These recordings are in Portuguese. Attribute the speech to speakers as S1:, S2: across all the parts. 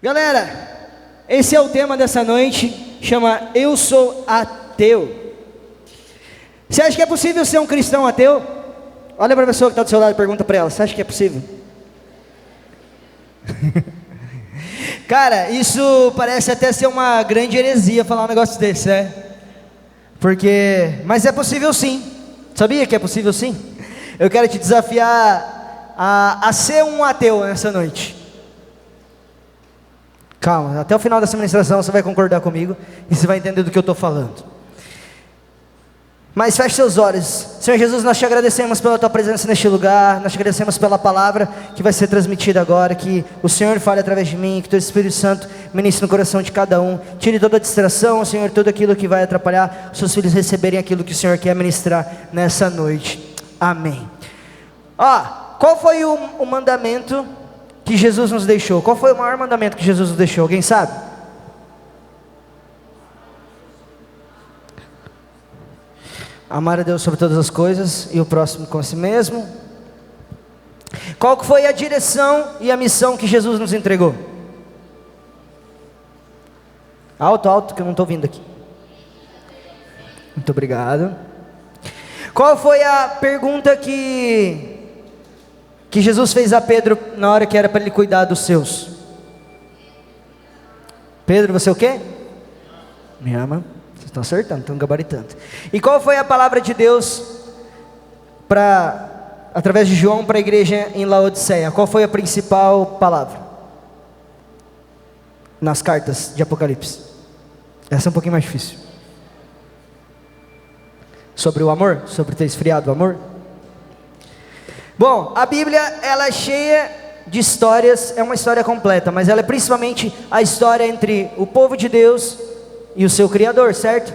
S1: Galera, esse é o tema dessa noite, chama Eu Sou Ateu. Você acha que é possível ser um cristão ateu? Olha para a pessoa que está do seu lado e pergunta para ela, você acha que é possível? Cara, isso parece até ser uma grande heresia falar um negócio desse, né? Mas é possível sim. Sabia que é possível sim? Eu quero te desafiar a ser um ateu nessa noite. Calma, até o final dessa ministração você vai concordar comigo e você vai entender do que eu estou falando. Mas feche seus olhos. Senhor Jesus, nós te agradecemos pela tua presença neste lugar, nós te agradecemos pela palavra que vai ser transmitida agora, que o Senhor fale através de mim, que teu Espírito Santo ministre no coração de cada um, tire toda a distração, Senhor, tudo aquilo que vai atrapalhar os seus filhos receberem aquilo que o Senhor quer ministrar nessa noite. Amém. Qual foi o mandamento que Jesus nos deixou? Qual foi o maior mandamento que Jesus nos deixou? Alguém sabe? Amar a Deus sobre todas as coisas e o próximo com si mesmo. Qual que foi a direção e a missão que Jesus nos entregou? Alto, que eu não estou ouvindo aqui. Muito obrigado. Qual foi a pergunta que Jesus fez a Pedro na hora que era para ele cuidar dos seus? Pedro, você o quê? Me ama? Vocês estão acertando, estão gabaritando. E qual foi a palavra de Deus através de João para a igreja em Laodiceia? Qual foi a principal palavra nas cartas de Apocalipse? Essa é um pouquinho mais difícil. Sobre o amor? Sobre ter esfriado o amor? Bom, a Bíblia, ela é cheia de histórias, é uma história completa, mas ela é principalmente a história entre o povo de Deus e o seu Criador, certo?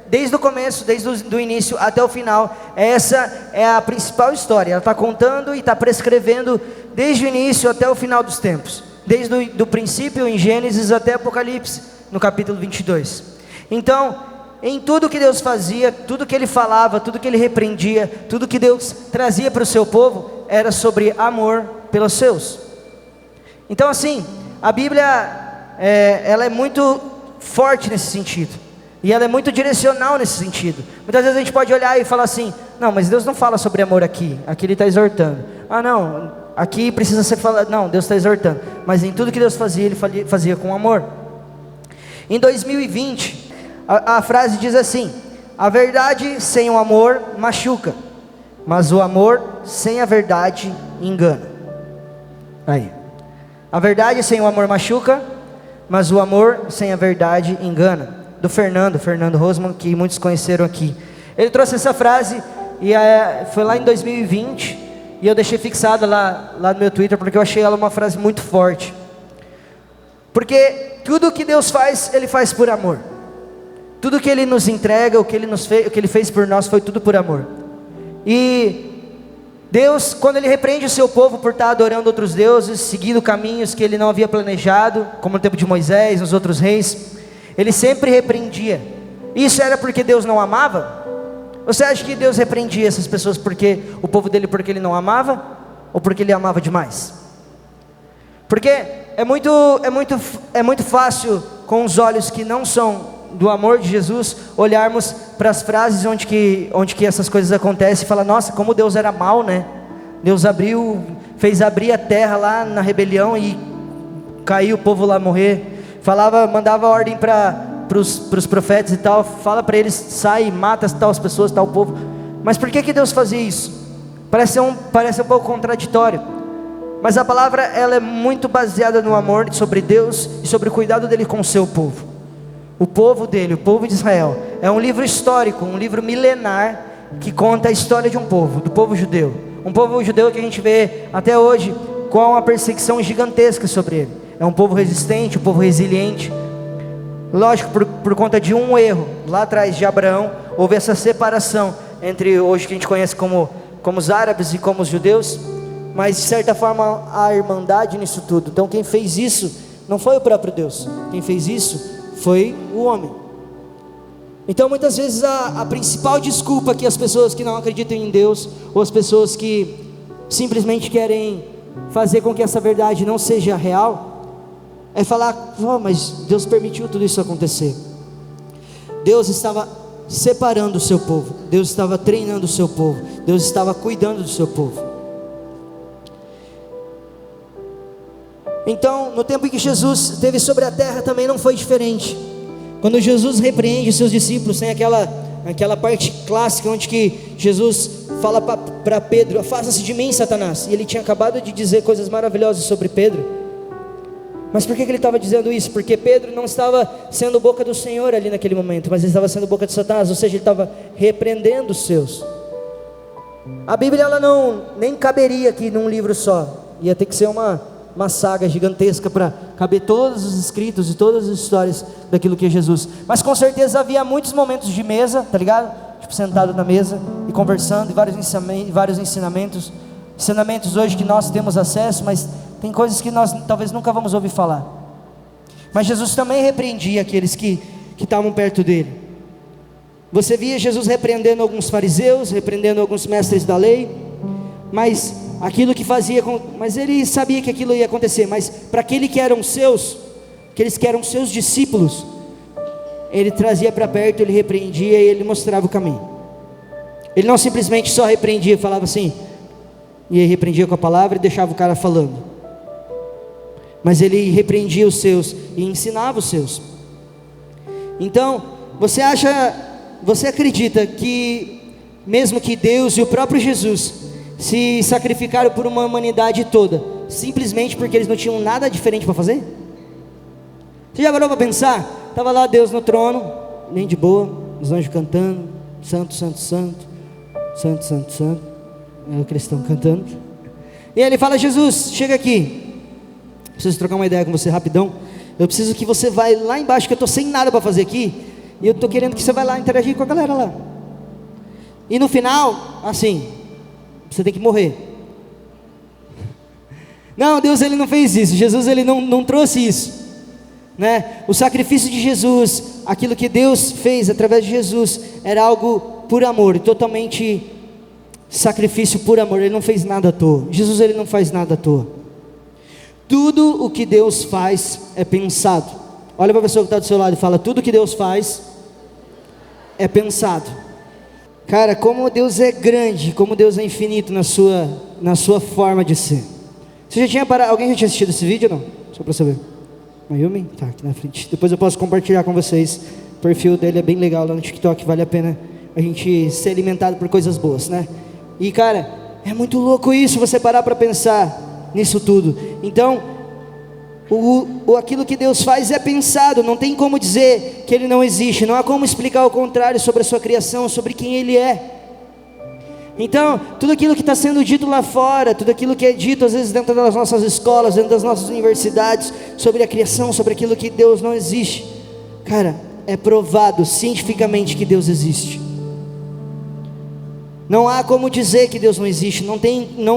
S1: Desde o começo, desde o início até o final, essa é a principal história. Ela está contando e está prescrevendo desde o início até o final dos tempos, desde do princípio em Gênesis até Apocalipse, no capítulo 22. Então, em tudo que Deus fazia, tudo que Ele falava, tudo que Ele repreendia, tudo que Deus trazia para o seu povo, era sobre amor pelos seus. Então assim, a Bíblia, ela é muito forte nesse sentido, e ela é muito direcional nesse sentido. Muitas vezes a gente pode olhar e falar assim, não, mas Deus não fala sobre amor aqui Ele está exortando. Não, aqui precisa ser falado, não, Deus está exortando. Mas em tudo que Deus fazia, Ele fazia com amor. Em 2020, a frase diz assim: a verdade sem o amor machuca, mas o amor sem a verdade engana. Aí, a verdade sem o amor machuca, mas o amor sem a verdade engana. Do Fernando Rosman, que muitos conheceram aqui. Ele trouxe essa frase e foi lá em 2020, e eu deixei fixada lá no meu Twitter, porque eu achei ela uma frase muito forte. Porque tudo que Deus faz, Ele faz por amor. Tudo que Ele nos entrega, o que Ele fez por nós, foi tudo por amor. E Deus, quando Ele repreende o seu povo por estar adorando outros deuses, seguindo caminhos que Ele não havia planejado, como no tempo de Moisés, nos outros reis, Ele sempre repreendia. Isso era porque Deus não amava? Você acha que Deus repreendia essas pessoas porque o povo dele, porque Ele não amava? Ou porque Ele amava demais? Porque é muito fácil, com os olhos que não são do amor de Jesus, olharmos para as frases onde que essas coisas acontecem e falar, nossa, como Deus era mau, né? Deus fez abrir a terra lá na rebelião e caiu o povo lá morrer. Mandava ordem para os profetas e tal, fala para eles, sai, mata tal as pessoas, tal povo. Mas por que Deus fazia isso? Parece um pouco contraditório, mas a palavra, ela é muito baseada no amor sobre Deus e sobre o cuidado dele com o seu povo. O povo dele, o povo de Israel, é um livro histórico, um livro milenar, que conta a história de um povo, do povo judeu. Um povo judeu que a gente vê até hoje com uma perseguição gigantesca sobre ele. É um povo resistente, um povo resiliente. Lógico, por conta de um erro lá atrás de Abraão, houve essa separação entre hoje que a gente conhece como os árabes e como os judeus, mas de certa forma a irmandade nisso tudo. Então quem fez isso não foi o próprio Deus, quem fez isso foi o homem. Então muitas vezes a principal desculpa que as pessoas que não acreditam em Deus, ou as pessoas que simplesmente querem fazer com que essa verdade não seja real, Aí falar, oh, mas Deus permitiu tudo isso acontecer. Deus estava separando o seu povo, Deus estava treinando o seu povo, Deus estava cuidando do seu povo. Então, no tempo em que Jesus esteve sobre a terra, também não foi diferente. Quando Jesus repreende os seus discípulos, tem aquela parte clássica onde que Jesus fala para Pedro, afasta-se de mim, Satanás. E ele tinha acabado de dizer coisas maravilhosas sobre Pedro. Mas por que ele estava dizendo isso? Porque Pedro não estava sendo boca do Senhor ali naquele momento, mas ele estava sendo boca de Satanás, ou seja, ele estava repreendendo os seus. A Bíblia, ela nem caberia aqui num livro só, ia ter que ser uma saga gigantesca para caber todos os escritos e todas as histórias daquilo que é Jesus. Mas com certeza havia muitos momentos de mesa, tá ligado? Tipo, sentado na mesa e conversando, e vários ensinamentos hoje que nós temos acesso, mas tem coisas que nós talvez nunca vamos ouvir falar. Mas Jesus também repreendia aqueles que estavam perto dele. Você via Jesus repreendendo alguns fariseus, repreendendo alguns mestres da lei, mas ele sabia que aquilo ia acontecer. Mas para aqueles que eram seus discípulos, ele trazia para perto, ele repreendia e ele mostrava o caminho. Ele não simplesmente só repreendia, falava assim, e ele repreendia com a palavra e deixava o cara falando, mas ele repreendia os seus e ensinava os seus. Então, você acredita que mesmo que Deus e o próprio Jesus se sacrificaram por uma humanidade toda, simplesmente porque eles não tinham nada diferente para fazer? Você já parou para pensar? Estava lá Deus no trono, bem de boa, os anjos cantando, santo, santo, santo, santo, santo, santo, é o que eles estão cantando. E ele fala, Jesus, chega aqui, preciso trocar uma ideia com você rapidão. Eu preciso que você vá lá embaixo, que eu estou sem nada para fazer aqui, e eu estou querendo que você vá lá interagir com a galera lá. E no final, assim, você tem que morrer. Não, Deus, ele não fez isso. Jesus, ele não trouxe isso, né? O sacrifício de Jesus, aquilo que Deus fez através de Jesus, era algo por amor, totalmente sacrifício por amor. Ele não fez nada à toa. Jesus, ele não faz nada à toa. Tudo o que Deus faz é pensado. Olha para a pessoa que está do seu lado e fala, tudo que Deus faz é pensado. Cara, como Deus é grande, como Deus é infinito na sua forma de ser. Você já tinha parado? Alguém já tinha assistido esse vídeo ou não? Só para saber. Mayumi? Tá aqui na frente. Depois eu posso compartilhar com vocês. O perfil dele é bem legal lá no TikTok. Vale a pena a gente ser alimentado por coisas boas, né? E cara, é muito louco isso, você parar para pensar nisso tudo. Então, aquilo que Deus faz é pensado. Não tem como dizer que Ele não existe. Não há como explicar o contrário sobre a sua criação, sobre quem Ele é. Então, tudo aquilo que está sendo dito lá fora, tudo aquilo que é dito às vezes dentro das nossas escolas, dentro das nossas universidades, sobre a criação, sobre aquilo que Deus não existe, cara, é provado cientificamente que Deus existe. Não há como dizer que Deus não existe. Não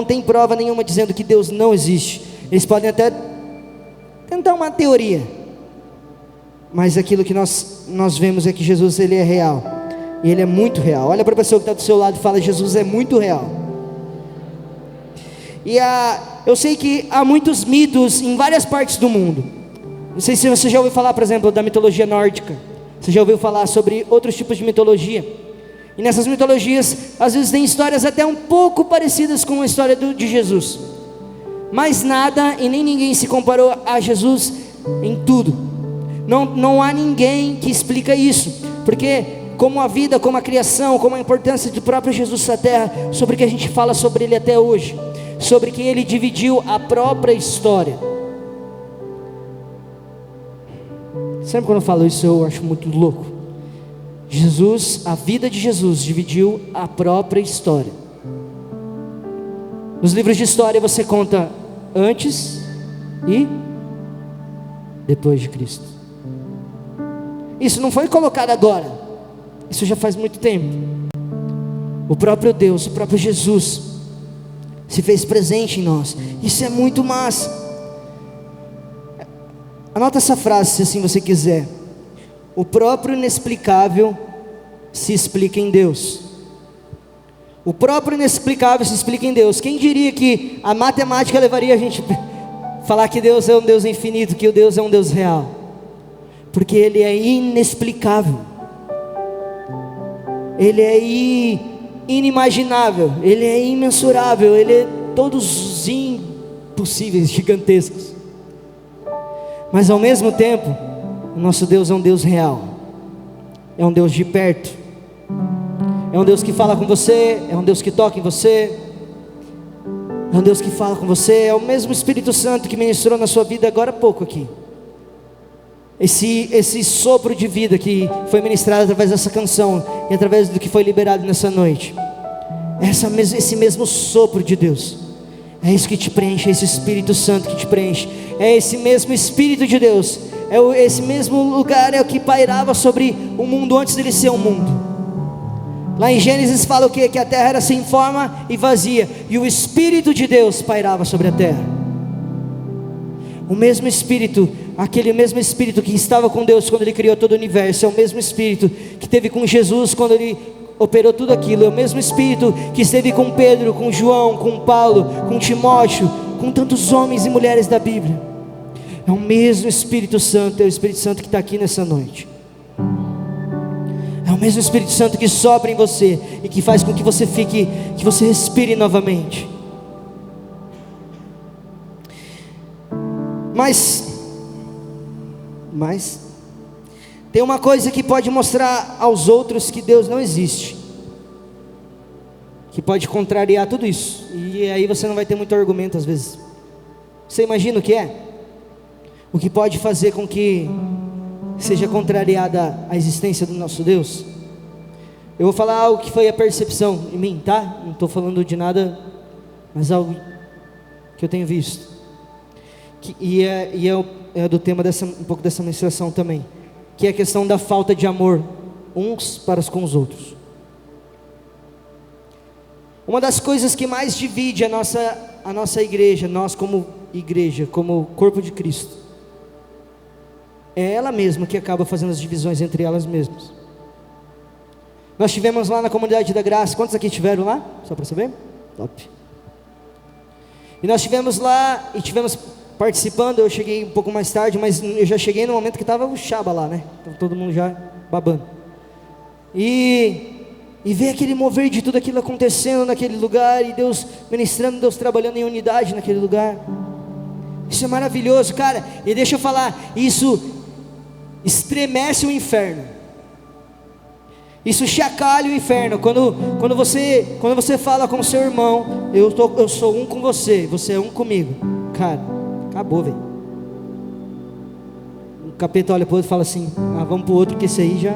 S1: tem prova nenhuma dizendo que Deus não existe. Eles podem até tentar uma teoria, mas aquilo que nós vemos é que Jesus, ele é real. E ele é muito real. Olha para a pessoa que está do seu lado e fala, Jesus é muito real. E eu sei que há muitos mitos em várias partes do mundo. Não sei se você já ouviu falar, por exemplo, da mitologia nórdica. Você já ouviu falar sobre outros tipos de mitologia. E nessas mitologias, às vezes tem histórias até um pouco parecidas com a história de Jesus. Mas nada e nem ninguém se comparou a Jesus em tudo. Não há ninguém que explica isso. Porque como a vida, como a criação, como a importância do próprio Jesus na terra, sobre o que a gente fala sobre ele até hoje, sobre que ele dividiu a própria história. Sempre quando eu falo isso eu acho muito louco. Jesus, a vida de Jesus dividiu a própria história. Nos livros de história você conta antes e depois de Cristo. Isso não foi colocado agora. Isso já faz muito tempo. O próprio Deus, o próprio Jesus se fez presente em nós. Isso é muito massa. Anota essa frase se assim você quiser. O próprio inexplicável se explica em Deus. O próprio inexplicável se explica em Deus. Quem diria que a matemática levaria a gente a falar que Deus é um Deus infinito, que o Deus é um Deus real, porque Ele é inexplicável, Ele é inimaginável, Ele é imensurável, Ele é todos os impossíveis, gigantescos. Mas ao mesmo tempo, o nosso Deus é um Deus real, é um Deus de perto, é um Deus que fala com você, é um Deus que toca em você, é um Deus que fala com você, é o mesmo Espírito Santo que ministrou na sua vida agora há pouco aqui. Esse sopro de vida que foi ministrado através dessa canção e através do que foi liberado nessa noite, esse mesmo sopro de Deus, é isso que te preenche, é esse Espírito Santo que te preenche, é esse mesmo Espírito de Deus, esse mesmo lugar é o que pairava sobre o mundo antes dele ser um mundo. Lá em Gênesis fala o quê? Que a terra era sem forma e vazia, e o Espírito de Deus pairava sobre a terra. O mesmo Espírito, aquele mesmo Espírito que estava com Deus quando Ele criou todo o universo, é o mesmo Espírito que teve com Jesus quando Ele operou tudo aquilo, é o mesmo Espírito que esteve com Pedro, com João, com Paulo, com Timóteo, com tantos homens e mulheres da Bíblia. É o mesmo Espírito Santo, é o Espírito Santo que está aqui nessa noite. É o mesmo Espírito Santo que sopra em você e que faz com que você que você respire novamente. Mas tem uma coisa que pode mostrar aos outros que Deus não existe, que pode contrariar tudo isso, e aí você não vai ter muito argumento às vezes. Você imagina o que é? O que pode fazer com que seja contrariada a existência do nosso Deus? Eu vou falar algo que foi a percepção em mim, tá? Não estou falando de nada, mas algo que eu tenho visto, é do tema um pouco dessa ministração também, que é a questão da falta de amor uns para com os outros. Uma das coisas que mais divide a nossa igreja, nós como igreja, como corpo de Cristo, é ela mesma que acaba fazendo as divisões entre elas mesmas. Nós tivemos lá na Comunidade da Graça, quantos aqui tiveram lá? Só para saber? Top. E nós tivemos lá, e tivemos participando, eu cheguei um pouco mais tarde, mas eu já cheguei no momento que estava o Chaba lá, né? Então, todo mundo já babando. E ver aquele mover de tudo aquilo acontecendo naquele lugar, e Deus ministrando, Deus trabalhando em unidade naquele lugar. Isso é maravilhoso, cara. E deixa eu falar, isso estremece o inferno. Isso chacoalha o inferno. Quando você fala com o seu irmão, eu sou um com você, você é um comigo. Cara, acabou, velho. O capeta olha para o outro e fala assim: vamos para o outro, que esse aí já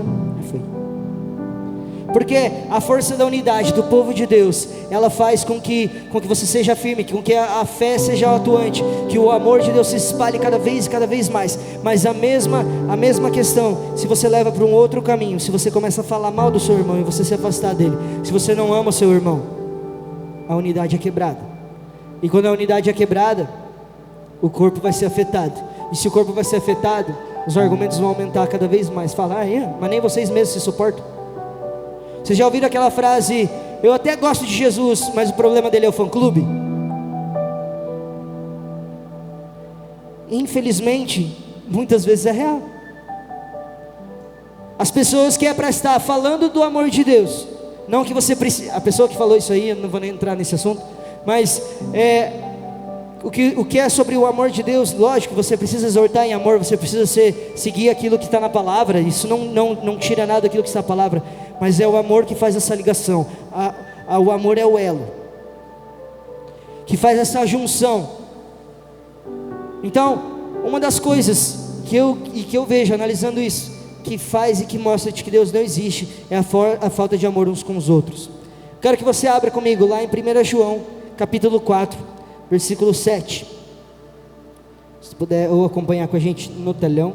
S1: foi. Porque a força da unidade do povo de Deus, ela faz com que você seja firme, com que a fé seja atuante, que o amor de Deus se espalhe cada vez mais. Mas a mesma questão, se você leva para um outro caminho, se você começa a falar mal do seu irmão e você se afastar dele, se você não ama o seu irmão, a unidade é quebrada. E quando a unidade é quebrada, o corpo vai ser afetado. E se o corpo vai ser afetado, os argumentos vão aumentar cada vez mais. Fala, mas nem vocês mesmos se suportam. Vocês já ouviram aquela frase: eu até gosto de Jesus, mas o problema dele é o fã-clube? Infelizmente, muitas vezes é real. As pessoas que é para estar falando do amor de Deus, não que você precisa, a pessoa que falou isso aí, eu não vou nem entrar nesse assunto, mas o que é sobre o amor de Deus, lógico, você precisa exortar em amor, você precisa seguir aquilo que está na palavra, isso não tira nada daquilo que está na palavra, mas é o amor que faz essa ligação, o amor é o elo, que faz essa junção. Então, uma das coisas que eu vejo, analisando isso, que faz e que mostra de que Deus não existe, é a falta de amor uns com os outros. Quero que você abra comigo lá em 1 João, capítulo 4, versículo 7. Se puder ou acompanhar com a gente no telão.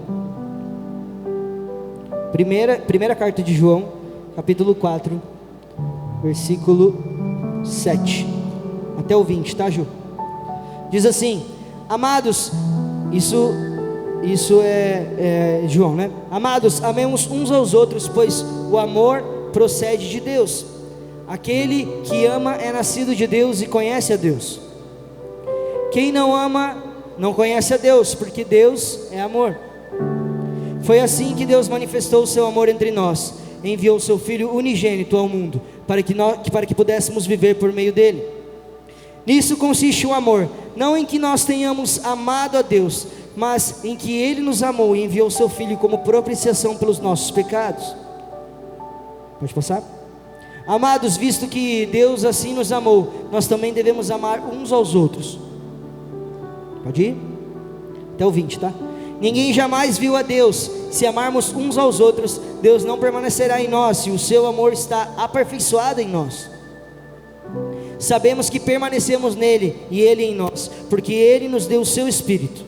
S1: Primeira carta de João, capítulo 4, versículo 7 até o 20, tá, Ju? Diz assim: amados, isso é João, né? Amados, amemos uns aos outros, pois o amor procede de Deus. Aquele que ama é nascido de Deus e conhece a Deus. Quem não ama não conhece a Deus, porque Deus é amor. Foi assim que Deus manifestou o seu amor entre nós, enviou o seu Filho unigênito ao mundo, para que pudéssemos viver por meio dele. Nisso consiste o amor, não em que nós tenhamos amado a Deus, mas em que Ele nos amou e enviou o seu Filho como propiciação pelos nossos pecados. Pode passar? Amados, visto que Deus assim nos amou, nós também devemos amar uns aos outros. Pode ir? Até o 20, tá? Ninguém jamais viu a Deus. Se amarmos uns aos outros, Deus não permanecerá em nós, e o seu amor está aperfeiçoado em nós. Sabemos que permanecemos nele e ele em nós, porque ele nos deu o seu Espírito.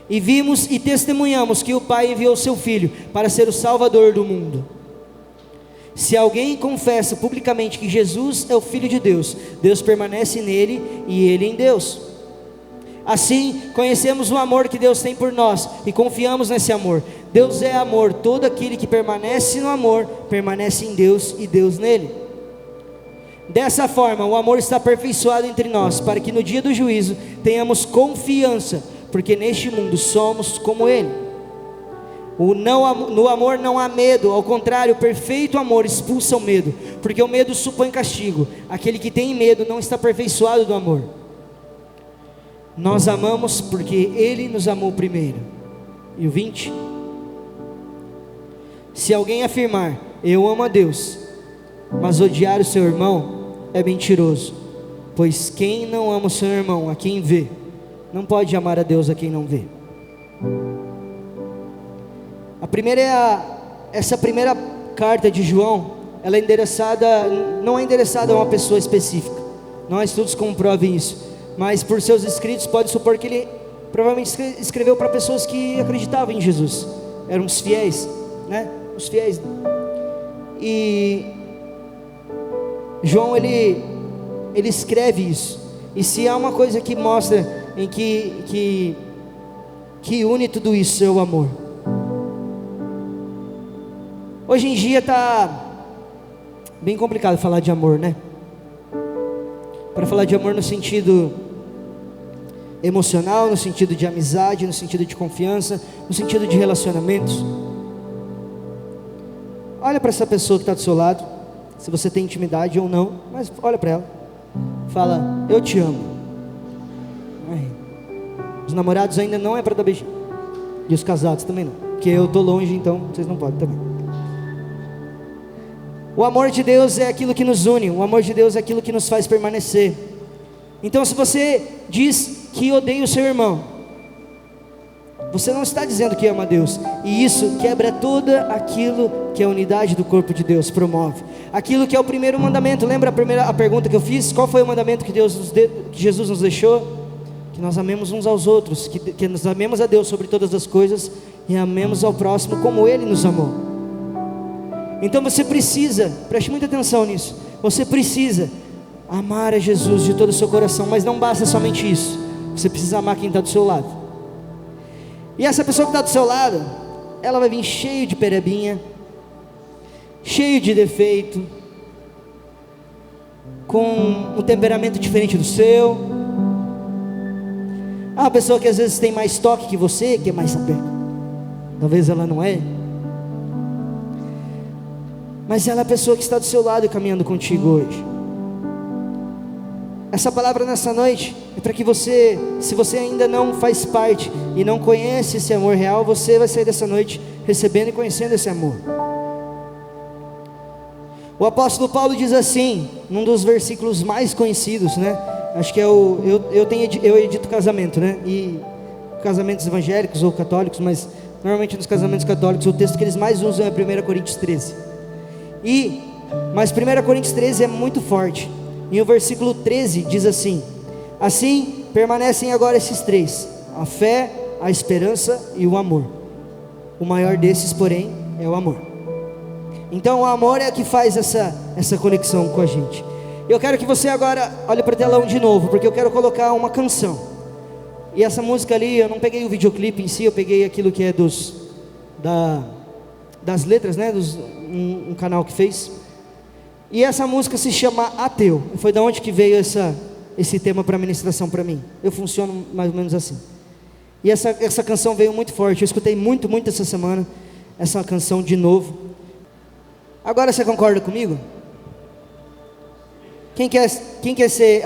S1: E vimos e testemunhamos que o Pai enviou o seu Filho para ser o Salvador do mundo. Se alguém confessa publicamente que Jesus é o Filho de Deus, Deus permanece nele e ele em Deus. Assim, conhecemos o amor que Deus tem por nós e confiamos nesse amor. Deus é amor, todo aquele que permanece no amor, permanece em Deus e Deus nele. Dessa forma, o amor está aperfeiçoado entre nós, para que no dia do juízo tenhamos confiança, porque neste mundo somos como Ele. No amor não há medo, ao contrário, o perfeito amor expulsa o medo, porque o medo supõe castigo. Aquele que tem medo não está aperfeiçoado do amor. Nós amamos porque Ele nos amou primeiro. E o 20: se alguém afirmar, eu amo a Deus, mas odiar o seu irmão, é mentiroso. Pois quem não ama o seu irmão, a quem vê, não pode amar a Deus a quem não vê. Essa primeira carta de João, ela é endereçada, não é endereçada a uma pessoa específica. Não há estudos que comprovem isso, mas por seus escritos pode supor que ele provavelmente escreveu para pessoas que acreditavam em Jesus, eram os fiéis, né? Os fiéis. E João ele escreve isso. E se há uma coisa que mostra em que une tudo isso, é o amor. Hoje em dia está bem complicado falar de amor, né? Para falar de amor no sentido emocional, no sentido de amizade, no sentido de confiança, no sentido de relacionamentos. Olha para essa pessoa que está do seu lado, se você tem intimidade ou não, mas olha para ela, fala, eu te amo. Os namorados ainda não é para dar beijinho, e os casados também não, porque eu estou longe, então vocês não podem também. O amor de Deus é aquilo que nos une, o amor de Deus é aquilo que nos faz permanecer. Então se você diz que odeia o seu irmão, você não está dizendo que ama a Deus, e isso quebra tudo aquilo que a unidade do corpo de Deus promove, aquilo que é o primeiro mandamento. Lembra a pergunta que eu fiz? Qual foi o mandamento que Jesus nos deixou? Que nós amemos uns aos outros, que nós amemos a Deus sobre todas as coisas, e amemos ao próximo como Ele nos amou. Então você precisa, preste muita atenção nisso, você precisa amar a Jesus de todo o seu coração, mas não basta somente isso, você precisa amar quem está do seu lado. E essa pessoa que está do seu lado, ela vai vir cheio de perebinha, cheio de defeito, com um temperamento diferente do seu. Ah, uma pessoa que às vezes tem mais toque que você, que é mais aberta. Talvez ela não é, mas ela é a pessoa que está do seu lado e caminhando contigo hoje. Essa palavra nessa noite é para que você, se você ainda não faz parte e não conhece esse amor real, você vai sair dessa noite recebendo e conhecendo esse amor. O apóstolo Paulo diz assim, num dos versículos mais conhecidos, né? Acho que é eu edito casamento, né? E casamentos evangélicos ou católicos, mas normalmente nos casamentos católicos o texto que eles mais usam é 1 Coríntios 13. Mas 1 Coríntios 13 é muito forte. E o versículo 13 diz assim: assim permanecem agora esses três: a fé, a esperança e o amor. O maior desses, porém, é o amor. Então o amor é que faz essa conexão com a gente. Eu quero que você agora olhe para o telão de novo, porque eu quero colocar uma canção. E essa música ali, eu não peguei o videoclipe em si, eu peguei aquilo que é das letras, né? Um canal que fez. E essa música se chama Ateu. Foi da onde que veio esse tema para ministração para mim. Eu funciono mais ou menos assim. E essa canção veio muito forte. Eu escutei muito essa semana essa canção de novo. Agora você concorda comigo? Quem quer ser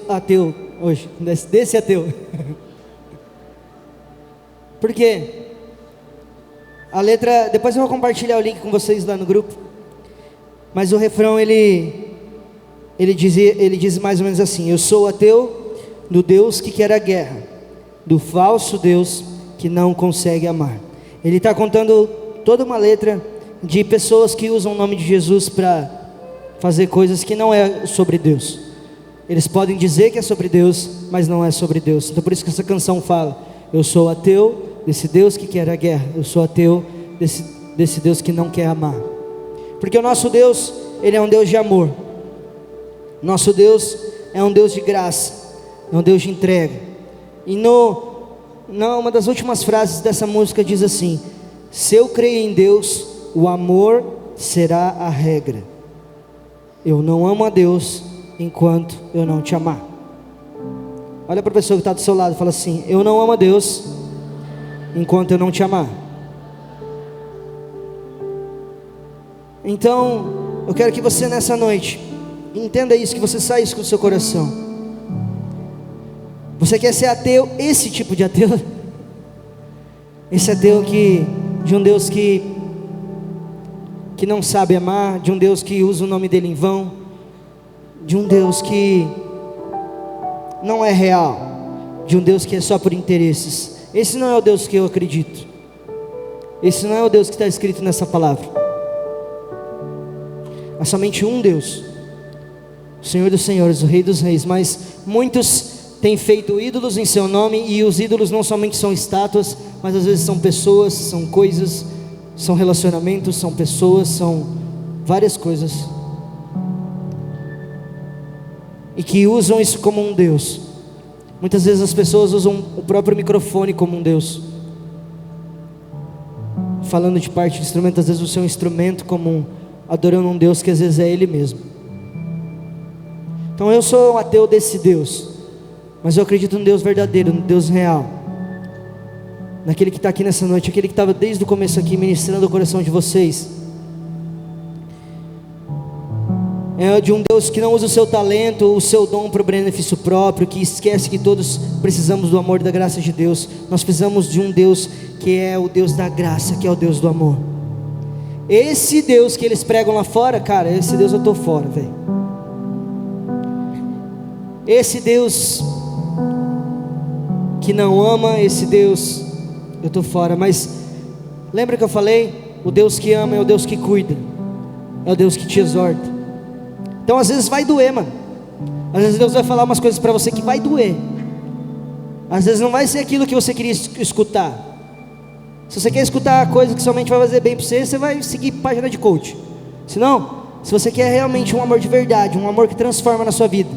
S1: ateu hoje? Desse ateu. Por quê? A letra, depois eu vou compartilhar o link com vocês lá no grupo. Mas o refrão ele diz mais ou menos assim: eu sou ateu do Deus que quer a guerra, do falso Deus que não consegue amar. Ele está contando toda uma letra de pessoas que usam o nome de Jesus para fazer coisas que não é sobre Deus. Eles podem dizer que é sobre Deus, mas não é sobre Deus. Então por isso que essa canção fala: eu sou ateu desse Deus que quer a guerra, eu sou ateu desse Deus que não quer amar. Porque o nosso Deus, Ele é um Deus de amor. Nosso Deus é um Deus de graça, é um Deus de entrega. E uma das últimas frases dessa música diz assim: se eu creio em Deus, o amor será a regra. Eu não amo a Deus enquanto eu não te amar. Olha para a pessoa que está do seu lado e fala assim: eu não amo a Deus enquanto eu não te amar. Então eu quero que você nessa noite entenda isso, que você saia isso com o seu coração. Você quer ser ateu, esse tipo de ateu? Esse ateu de um Deus que não sabe amar, de um Deus que usa o nome dele em vão, de um Deus que não é real, de um Deus que é só por interesses. Esse não é o Deus que eu acredito. Esse não é o Deus que está escrito nessa palavra. Há somente um Deus, o Senhor dos senhores, o Rei dos reis. Mas muitos têm feito ídolos em seu nome, e os ídolos não somente são estátuas, mas às vezes são pessoas, são coisas, são relacionamentos, são pessoas, são várias coisas, e que usam isso como um Deus. Muitas vezes as pessoas usam o próprio microfone como um Deus, falando de parte de instrumento, às vezes o seu instrumento como adorando um Deus que às vezes é Ele mesmo. Então eu sou um ateu desse Deus, mas eu acredito no Deus verdadeiro, no Deus real, naquele que está aqui nessa noite, aquele que estava desde o começo aqui ministrando o coração de vocês. É de um Deus que não usa o seu talento, o seu dom para o benefício próprio, que esquece que todos precisamos do amor e da graça de Deus. Nós precisamos de um Deus que é o Deus da graça, que é o Deus do amor. Esse Deus que eles pregam lá fora, cara, esse Deus eu estou fora, velho. Esse Deus que não ama, esse Deus eu estou fora. Mas lembra que eu falei? O Deus que ama é o Deus que cuida, é o Deus que te exorta. Então às vezes vai doer, mano. Às vezes Deus vai falar umas coisas para você que vai doer. Às vezes não vai ser aquilo que você queria escutar. Se você quer escutar a coisa que somente vai fazer bem para você, você vai seguir página de coach. Se não, se você quer realmente um amor de verdade, um amor que transforma na sua vida,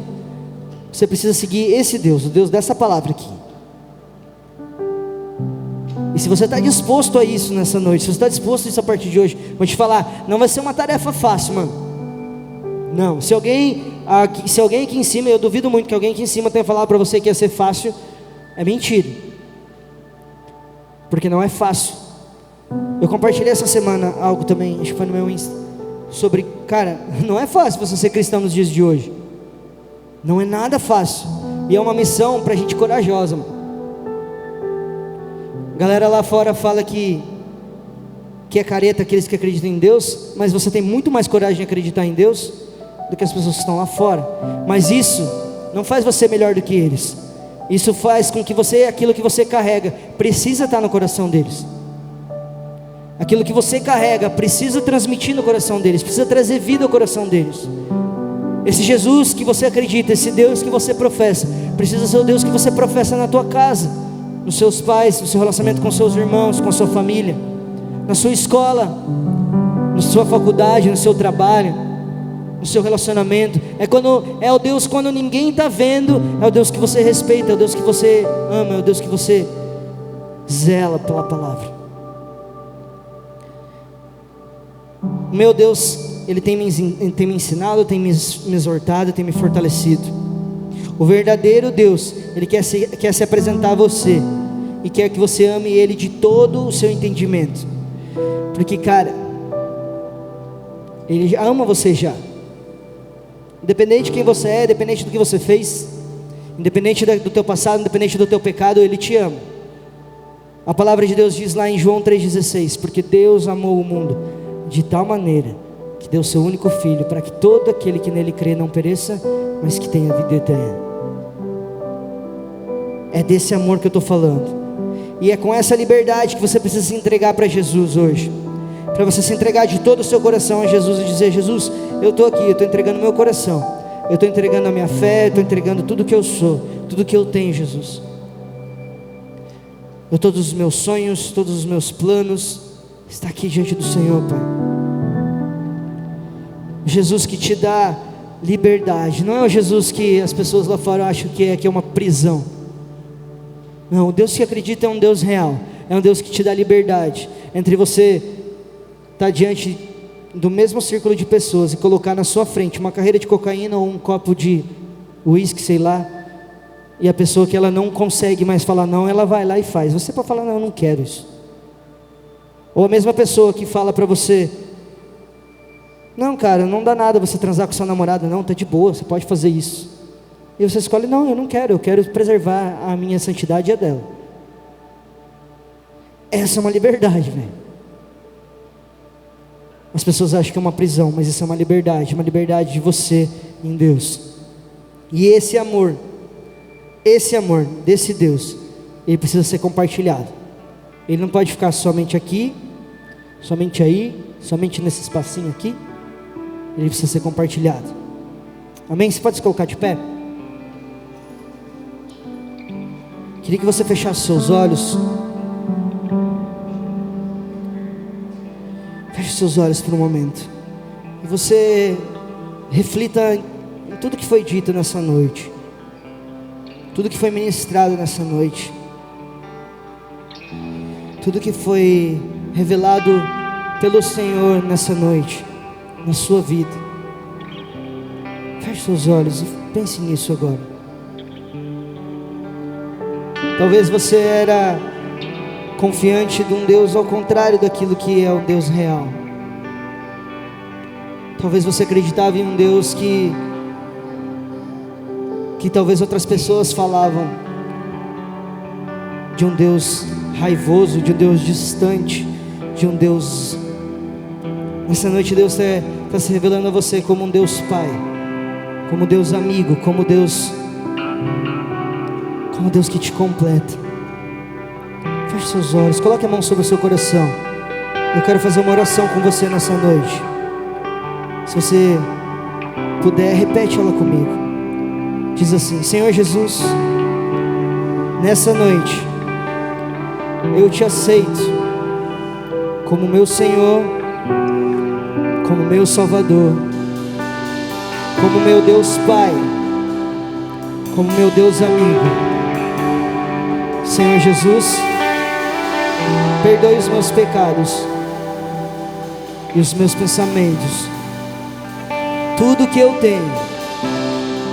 S1: você precisa seguir esse Deus, o Deus dessa palavra aqui. E se você está disposto a isso nessa noite, se você está disposto a isso a partir de hoje, vou te falar, não vai ser uma tarefa fácil, mano. Não, se alguém aqui em cima, eu duvido muito que alguém aqui em cima tenha falado para você que ia ser fácil, é mentira. Porque não é fácil. Eu compartilhei essa semana algo também, acho que foi no meu Insta, sobre, cara, não é fácil você ser cristão nos dias de hoje. Não é nada fácil. E é uma missão para gente corajosa, mano. Galera lá fora fala que é careta aqueles que acreditam em Deus, mas você tem muito mais coragem de acreditar em Deus do que as pessoas que estão lá fora. Mas isso não faz você melhor do que eles. Isso faz com que aquilo que você carrega precisa estar no coração deles. Aquilo que você carrega precisa transmitir no coração deles, precisa trazer vida ao coração deles. Esse Jesus que você acredita, esse Deus que você professa, precisa ser o Deus que você professa na tua casa, nos seus pais, no seu relacionamento com seus irmãos, com a sua família, na sua escola, na sua faculdade, no seu trabalho, no seu relacionamento. É o Deus quando ninguém está vendo, é o Deus que você respeita, é o Deus que você ama, é o Deus que você zela pela palavra. O meu Deus, Ele tem me ensinado, tem me exortado, tem me fortalecido. O verdadeiro Deus, Ele quer se apresentar a você, e quer que você ame Ele de todo o seu entendimento, porque cara, Ele ama você já, independente de quem você é, independente do que você fez, independente do teu passado, independente do teu pecado, Ele te ama. A palavra de Deus diz lá em João 3,16, porque Deus amou o mundo de tal maneira, que deu seu único Filho, para que todo aquele que nele crê não pereça, mas que tenha vida eterna. É desse amor que eu estou falando, e é com essa liberdade que você precisa se entregar para Jesus hoje, para você se entregar de todo o seu coração a Jesus e dizer: Jesus, eu estou aqui, eu estou entregando meu coração, eu estou entregando a minha fé, eu estou entregando tudo que eu sou, tudo que eu tenho, Jesus. Todos os meus sonhos, todos os meus planos, está aqui diante do Senhor, Pai. Jesus que te dá liberdade, não é o Jesus que as pessoas lá fora acham que é uma prisão. Não, o Deus que acredita é um Deus real, é um Deus que te dá liberdade, entre você estar diante do mesmo círculo de pessoas e colocar na sua frente uma carreira de cocaína ou um copo de uísque, sei lá, e a pessoa que ela não consegue mais falar não, ela vai lá e faz. Você pode falar: não, eu não quero isso. Ou a mesma pessoa que fala para você: não, cara, não dá nada você transar com sua namorada, não, tá de boa, você pode fazer isso. E você escolhe: não, eu não quero, eu quero preservar a minha santidade e a dela. Essa é uma liberdade, velho. As pessoas acham que é uma prisão, mas isso é uma liberdade de você em Deus. E esse amor desse Deus, ele precisa ser compartilhado. Ele não pode ficar somente aqui, somente aí, somente nesse espacinho aqui. Ele precisa ser compartilhado. Amém? Você pode se colocar de pé? Queria que você fechasse seus olhos. Feche seus olhos por um momento, e você reflita em tudo que foi dito nessa noite, tudo que foi ministrado nessa noite, tudo que foi revelado pelo Senhor nessa noite, na sua vida. Feche seus olhos e pense nisso agora. Talvez você era confiante de um Deus ao contrário daquilo que é o Deus real. Talvez você acreditava em um Deus que talvez outras pessoas falavam, de um Deus raivoso, de um Deus distante, de um Deus... Nessa noite Deus está se revelando a você como um Deus Pai, como Deus amigo, como Deus que te completa. Feche seus olhos, coloque a mão sobre o seu coração. Eu quero fazer uma oração com você nessa noite. Se você puder, repete ela comigo. Diz assim: Senhor Jesus, nessa noite eu te aceito como meu Senhor, como meu Salvador, como meu Deus Pai, como meu Deus amigo. Senhor Jesus, perdoe os meus pecados e os meus pensamentos. Tudo que eu tenho,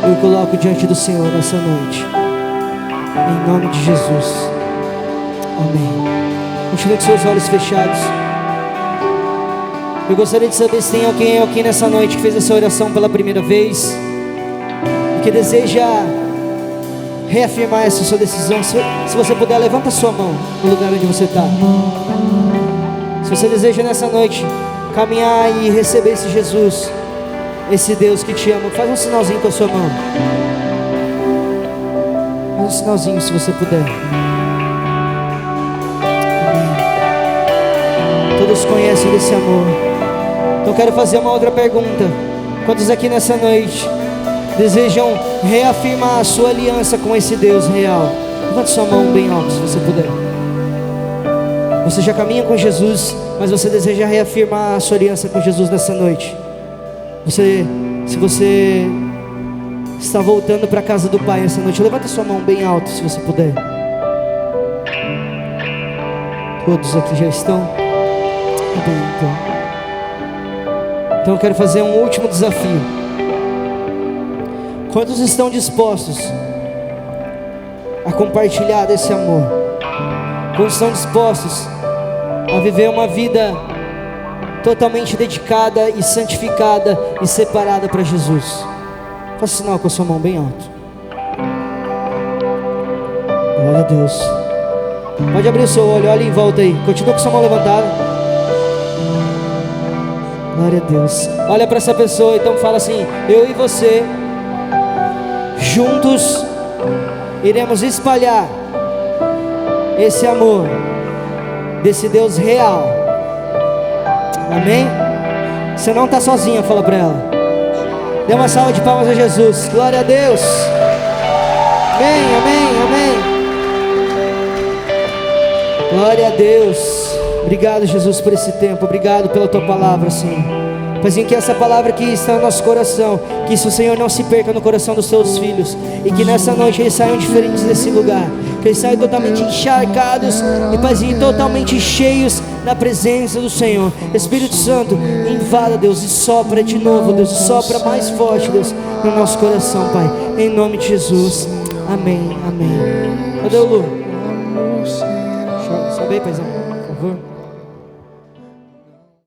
S1: eu coloco diante do Senhor nessa noite, em nome de Jesus. Amém. Continue com seus olhos fechados. Eu gostaria de saber se tem alguém aqui nessa noite que fez essa oração pela primeira vez e que deseja reafirmar essa sua decisão. Se você puder, levanta a sua mão no lugar onde você está. Se você deseja nessa noite caminhar e receber esse Jesus, esse Deus que te ama, faz um sinalzinho com a sua mão. Faz um sinalzinho se você puder. Amém. Todos conhecem desse amor. Então quero fazer uma outra pergunta. Quantos aqui nessa noite desejam reafirmar a sua aliança com esse Deus real? Levante sua mão bem alto se você puder. Você já caminha com Jesus, mas você deseja reafirmar a sua aliança com Jesus nessa noite. Se você está voltando para a casa do Pai essa noite, levanta sua mão bem alto se você puder. Todos aqui já estão? Bem, então eu quero fazer um último desafio. Quantos estão dispostos a compartilhar desse amor? Quantos estão dispostos a viver uma vida totalmente dedicada e santificada e separada para Jesus? Faça sinal com a sua mão bem alto. Glória a Deus. Pode abrir o seu olho, olha em volta aí. Continua com a sua mão levantada. Glória a Deus. Olha para essa pessoa, então fala assim: eu e você juntos iremos espalhar esse amor desse Deus real. Amém? Você não está sozinha, fala para ela. Dê uma salva de palmas a Jesus. Glória a Deus. Amém, amém, amém. Glória a Deus. Obrigado, Jesus, por esse tempo. Obrigado pela tua palavra, Senhor. Paizinho, que essa palavra que está no nosso coração, que isso, Senhor, não se perca no coração dos teus filhos, e que nessa noite eles saiam diferentes desse lugar, que eles saiam totalmente encharcados e, Paizinho, totalmente cheios da presença do Senhor. Espírito Santo, invada, Deus, e sopra de novo, Deus, e sopra mais forte, Deus, no nosso coração, Pai, em nome de Jesus. Amém, amém. Cadê o Lu? Sobe aí, paizão, por favor.